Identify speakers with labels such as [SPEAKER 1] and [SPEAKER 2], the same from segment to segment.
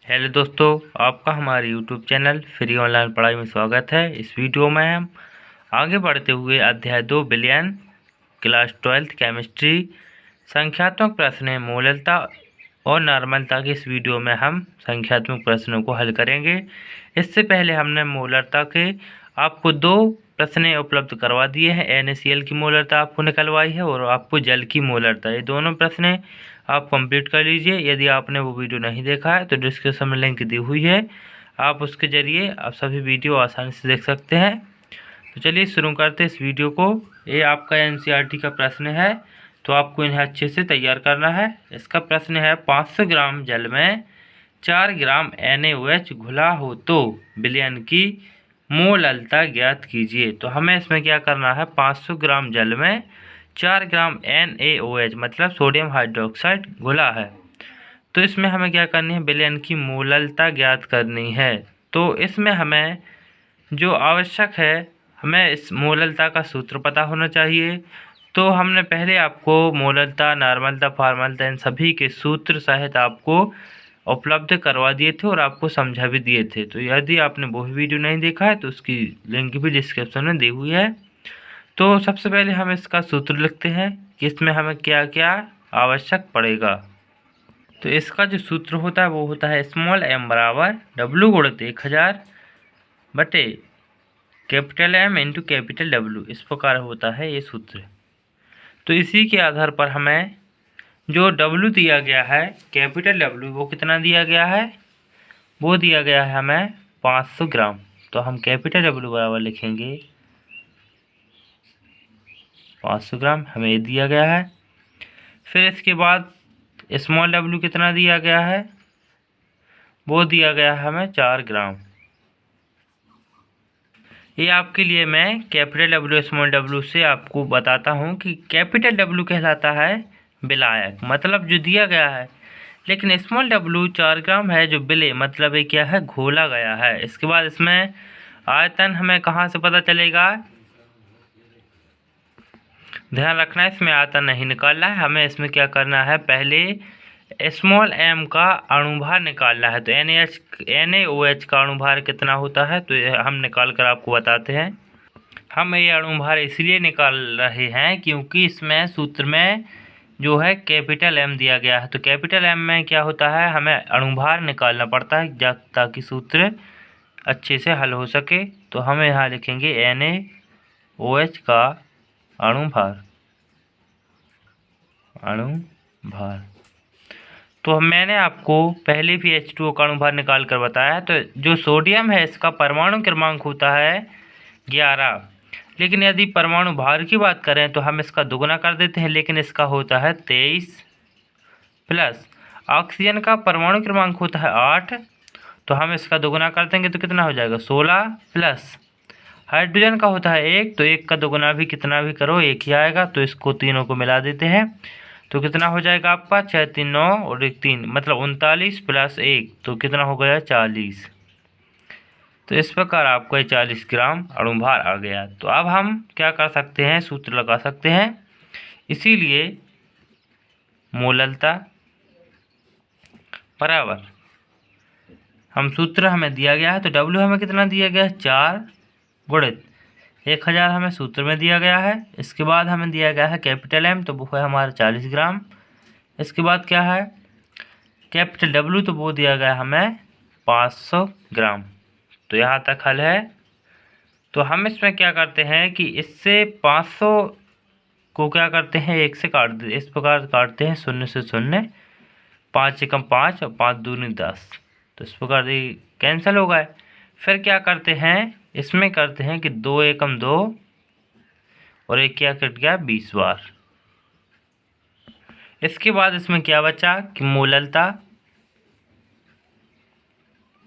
[SPEAKER 1] Hello दोस्तों, आपका हमारे यूट्यूब चैनल फ्री ऑनलाइन पढ़ाई में स्वागत है। इस वीडियो में हम आगे बढ़ते हुए अध्याय 2 विलयन क्लास 12th केमिस्ट्री संख्यात्मक प्रश्न मूललता और नॉर्मलता के इस वीडियो में हम संख्यात्मक प्रश्नों को हल करेंगे। इससे पहले हमने मोलरता के आपको 2 प्रश्न उपलब्ध करवा दिए हैं। NaCl की मोलरता आपको निकलवाई है और आपको जल की मोलरता, ये दोनों प्रश्न आप कंप्लीट कर लीजिए। यदि आपने वो वीडियो नहीं देखा है तो डिस्क्रिप्शन में लिंक दी हुई है, आप उसके ज़रिए आप सभी वीडियो आसानी से देख सकते हैं। तो चलिए शुरू करते हैं इस वीडियो को। ये आपका NCERT का प्रश्न है, तो आपको इन्हें अच्छे से तैयार करना है। इसका प्रश्न है 500 ग्राम जल में 4 ग्राम NaOH घुला हो तो विलयन की मोललता ज्ञात कीजिए। तो हमें इसमें क्या करना है, 500 ग्राम जल में 4 ग्राम NaOH मतलब सोडियम हाइड्रोक्साइड घुला है, तो इसमें हमें क्या करनी है, विलयन की मोललता ज्ञात करनी है। तो इसमें हमें जो आवश्यक है, हमें इस मोललता का सूत्र पता होना चाहिए। तो हमने पहले आपको मोललता, नॉर्मलता, फॉर्मलता इन सभी के सूत्र सहित आपको उपलब्ध करवा दिए थे और आपको समझा भी दिए थे। तो यदि आपने वो वीडियो नहीं देखा है तो उसकी लिंक भी डिस्क्रिप्शन में दी हुई है। तो सबसे पहले हम इसका सूत्र लिखते हैं कि इसमें हमें क्या क्या आवश्यक पड़ेगा। तो इसका जो सूत्र होता है वो होता है स्मॉल m बराबर W गुणित 1000 बटे capital M into capital W, इस प्रकार होता है ये सूत्र। तो इसी के आधार पर हमें जो W दिया गया है, कैपिटल W, वो कितना दिया गया है, वो दिया गया है हमें 500 ग्राम। तो हम कैपिटल W बराबर लिखेंगे 500 ग्राम, हमें ये दिया गया है। फिर इसके बाद स्मॉल W कितना दिया गया है, वो दिया गया है हमें 4 ग्राम। ये आपके लिए मैं कैपिटल W स्मॉल W से आपको बताता हूँ कि कैपिटल W कहलाता है विलायक, मतलब जो दिया गया है, लेकिन स्मॉल W 4 ग्राम है जो विलय मतलब ये क्या है, घोला गया है। इसके बाद इसमें आयतन हमें कहाँ से पता चलेगा, ध्यान रखना है इसमें आयतन नहीं निकालना है, हमें इसमें क्या करना है, पहले स्मॉल m का अणुभार निकालना है। तो NaOH का अणुभार कितना होता है, तो हम निकाल कर आपको बताते हैं। हम ये अणुभार इसलिए निकाल रहे हैं क्योंकि इसमें सूत्र में जो है कैपिटल M दिया गया है। तो कैपिटल M में क्या होता है, हमें अणुभार निकालना पड़ता है ताकि सूत्र अच्छे से हल हो सके। तो हम यहाँ लिखेंगे NaOH का अणुभार। तो मैंने आपको पहले भी H2O का अणुभार निकाल कर बताया है। तो जो सोडियम है इसका परमाणु क्रमांक होता है 11, लेकिन यदि परमाणु भार की बात करें तो हम इसका दुगुना कर देते हैं, लेकिन इसका होता है 23 प्लस ऑक्सीजन का परमाणु क्रमांक होता है 8, तो हम इसका दुगुना कर देंगे तो कितना हो जाएगा 16 प्लस हाइड्रोजन का होता है 1, तो 1 का दुगुना भी कितना भी करो 1 ही आएगा। तो इसको तीनों को मिला देते हैं तो कितना हो जाएगा आपका 6 3 9 और 1 3 मतलब 39 प्लस 1, तो कितना हो गया 40। तो इस प्रकार आपको ये 40 ग्राम अणुभार आ गया। तो अब हम क्या कर सकते हैं, सूत्र लगा सकते हैं। इसीलिए मोललता बराबर हम सूत्र हमें दिया गया है, तो W हमें कितना दिया गया है 4 गुणित 1000 हमें सूत्र में दिया गया है। इसके बाद हमें दिया गया है कैपिटल M, तो वो है हमारा 40 ग्राम। इसके बाद क्या है कैपिटल W, तो वो दिया गया हमें 500 ग्राम। तो यहाँ तक हल है। तो हम इसमें क्या करते हैं कि इससे 500 को क्या करते हैं 1 से काट दे, इस प्रकार काटते हैं 0 से 0, 5 एकम 5 और 5 दूनी 10, तो इस प्रकार ये कैंसिल हो गए। फिर क्या करते हैं, इसमें करते हैं कि 2 एकम 2 और 1 क्या कट गया 20 बार। इसके बाद इसमें क्या बचा कि मोललता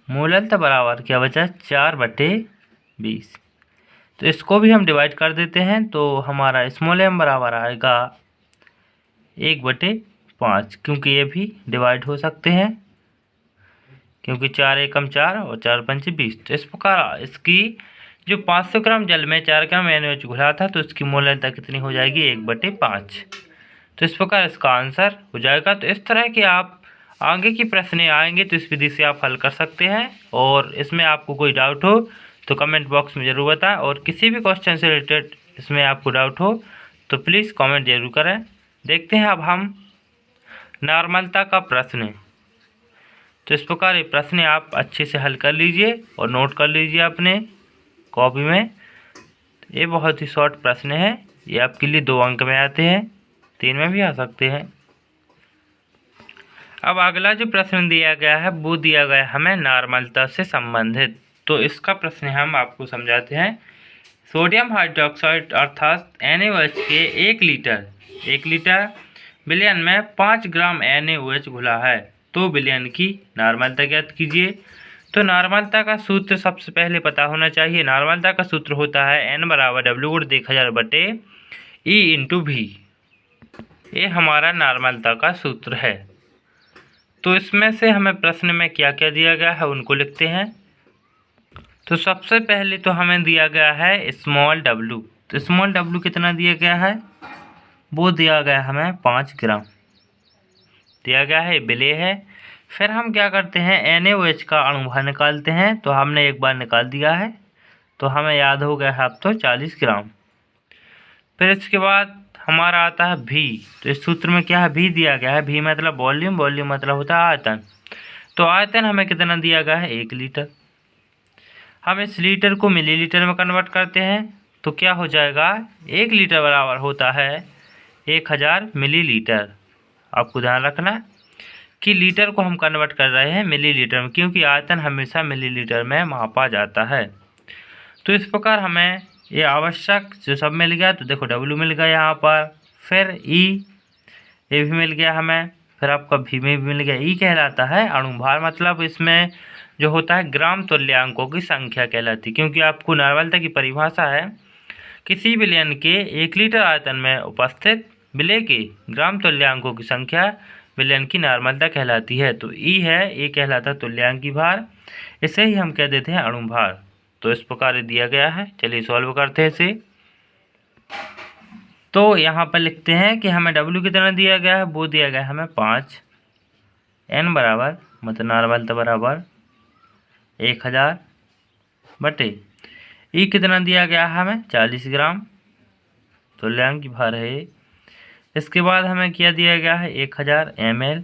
[SPEAKER 1] बराबर क्या बचा 4/20। तो इसको भी हम डिवाइड कर देते हैं, तो हमारा स्मॉल m बराबर आएगा 1/5, क्योंकि ये भी डिवाइड हो सकते हैं, क्योंकि 4 एकम 4 और 4 पंचे 20। तो इस प्रकार इसकी जो 500 ग्राम जल में 4 ग्राम NaOH घुला था, तो इसकी मोललता कितनी हो जाएगी 1/5। तो इस प्रकार इसका आंसर हो जाएगा। तो इस तरह के आप आगे की प्रश्न आएंगे तो इस विधि से आप हल कर सकते हैं। और इसमें आपको कोई डाउट हो तो कमेंट बॉक्स में ज़रूर बताएं, और किसी भी क्वेश्चन से रिलेटेड इसमें आपको डाउट हो तो प्लीज़ कमेंट जरूर करें। देखते हैं अब हम नॉर्मलता का प्रश्न। तो इस प्रकार ये प्रश्न आप अच्छे से हल कर लीजिए और नोट कर लीजिए अपने कॉपी में। ये बहुत ही शॉर्ट प्रश्न है, ये आपके लिए 2 अंक में आते हैं, 3 में भी आ सकते हैं। अब अगला जो प्रश्न दिया गया है वो दिया गया हमें नॉर्मलता से संबंधित। तो इसका प्रश्न हम आपको समझाते हैं। सोडियम हाइड्रोक्साइड अर्थात NaOH के 1 लीटर विलयन में 5 ग्राम NaOH घुला है, तो विलयन की नॉर्मलता ज्ञात कीजिए। तो नॉर्मलता का सूत्र सबसे पहले पता होना चाहिए। नॉर्मलता का सूत्र होता है N बराबर W/1000/E/V। ये हमारा नॉर्मलता का सूत्र है। तो इसमें से हमें प्रश्न में क्या क्या दिया गया है उनको लिखते हैं। तो सबसे पहले तो हमें दिया गया है स्मॉल w। तो स्मॉल w कितना दिया गया है, वो दिया गया हमें 5 ग्राम दिया गया है, विलेय है। फिर हम क्या करते हैं, NaOH का अणुभार निकालते हैं। तो हमने एक बार निकाल दिया है, तो हमें याद हो गया है अब तो 40 ग्राम। फिर इसके बाद हमारा आता है V। तो इस सूत्र में क्या है, V दिया गया है। V मतलब वॉल्यूम, वॉल्यूम मतलब होता है आयतन। तो आयतन हमें कितना दिया गया है, 1 लीटर। हम इस लीटर को मिलीलीटर में कन्वर्ट करते हैं तो क्या हो जाएगा, 1 लीटर बराबर होता है 1000 मिलीलीटर। आपको ध्यान रखना कि लीटर को हम कन्वर्ट कर रहे हैं मिलीलीटर में, क्योंकि आयतन हमेशा मिलीलीटर में मापा जाता है। तो इस प्रकार हमें ये आवश्यक जो सब मिल गया। तो देखो W मिल गया यहाँ पर, फिर E ये भी मिल गया हमें, फिर आपका V में भी मिल गया। E कहलाता है अणुभार, मतलब इसमें जो होता है ग्राम तुल्यांकों की संख्या कहलाती है, क्योंकि आपको नॉर्मलता की परिभाषा है किसी विलयन के 1 लीटर आयतन में उपस्थित विलेय के ग्राम तुल्यांकों की संख्या विलयन की नॉर्मलता कहलाती है। तो E है, ये कहलाता तुल्यांकी भार, इसे ही हम कह देते हैं अणुभार। तो इस प्रकार दिया गया है। चलिए सॉल्व करते हैं इसे। तो यहाँ पर लिखते हैं कि हमें W कितना दिया गया है, वो दिया गया है हमें 5। N बराबर मतलब नॉर्मलता बराबर 1000 बटे E कितना दिया गया है हमें 40 ग्राम, तुल्यांक भार है। इसके बाद हमें क्या दिया गया है 1000 ml।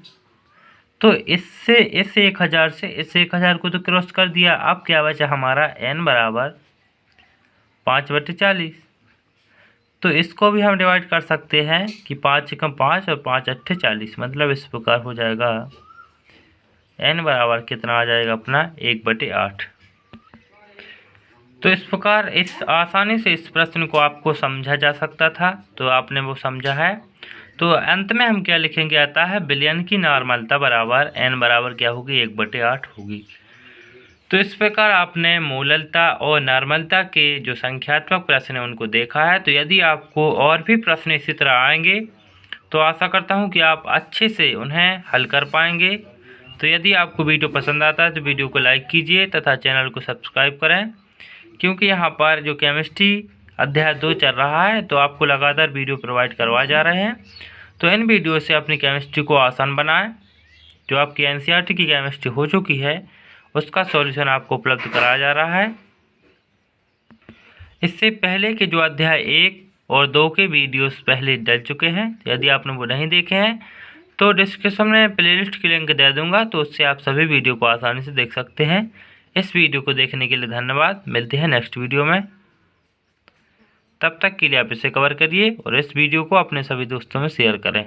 [SPEAKER 1] तो इससे इस 1000 से इस 1000 को तो क्रॉस कर दिया। अब क्या बचा हमारा N बराबर 5/40। तो इसको भी हम डिवाइड कर सकते हैं कि 5 × 5 और 5 × 8 40, मतलब इस प्रकार हो जाएगा N बराबर कितना आ जाएगा अपना 1/8। तो इस प्रकार इस आसानी से इस प्रश्न को आपको समझा जा सकता था, तो आपने वो समझा है। तो अंत में हम क्या लिखेंगे, आता है विलयन की नॉर्मलता बराबर N बराबर क्या होगी, 1/8 होगी। तो इस प्रकार आपने मूललता और नॉर्मलता के जो संख्यात्मक प्रश्न हैं उनको देखा है। तो यदि आपको और भी प्रश्न इसी तरह आएंगे तो आशा करता हूं कि आप अच्छे से उन्हें हल कर पाएंगे। तो यदि आपको वीडियो पसंद आता है तो वीडियो को लाइक कीजिए तथा चैनल को सब्सक्राइब करें, क्योंकि यहाँ पर जो केमिस्ट्री अध्याय 2 चल रहा है तो आपको लगातार वीडियो प्रोवाइड करवाए जा रहे हैं। तो इन वीडियो से अपनी केमिस्ट्री को आसान बनाएं। जो आपकी NCERT की केमिस्ट्री हो चुकी है उसका सॉल्यूशन आपको उपलब्ध कराया जा रहा है। इससे पहले के जो अध्याय 1 और 2 के वीडियोस पहले डल चुके हैं, यदि आपने वो नहीं देखे हैं तो डिस्क्रिप्शन में प्लेलिस्ट की लिंक दे दूंगा, तो उससे आप सभी वीडियो को आसानी से देख सकते हैं। इस वीडियो को देखने के लिए धन्यवाद। मिलते हैं नेक्स्ट वीडियो में, तब तक के लिए आप इसे कवर करिए और इस वीडियो को अपने सभी दोस्तों में शेयर करें।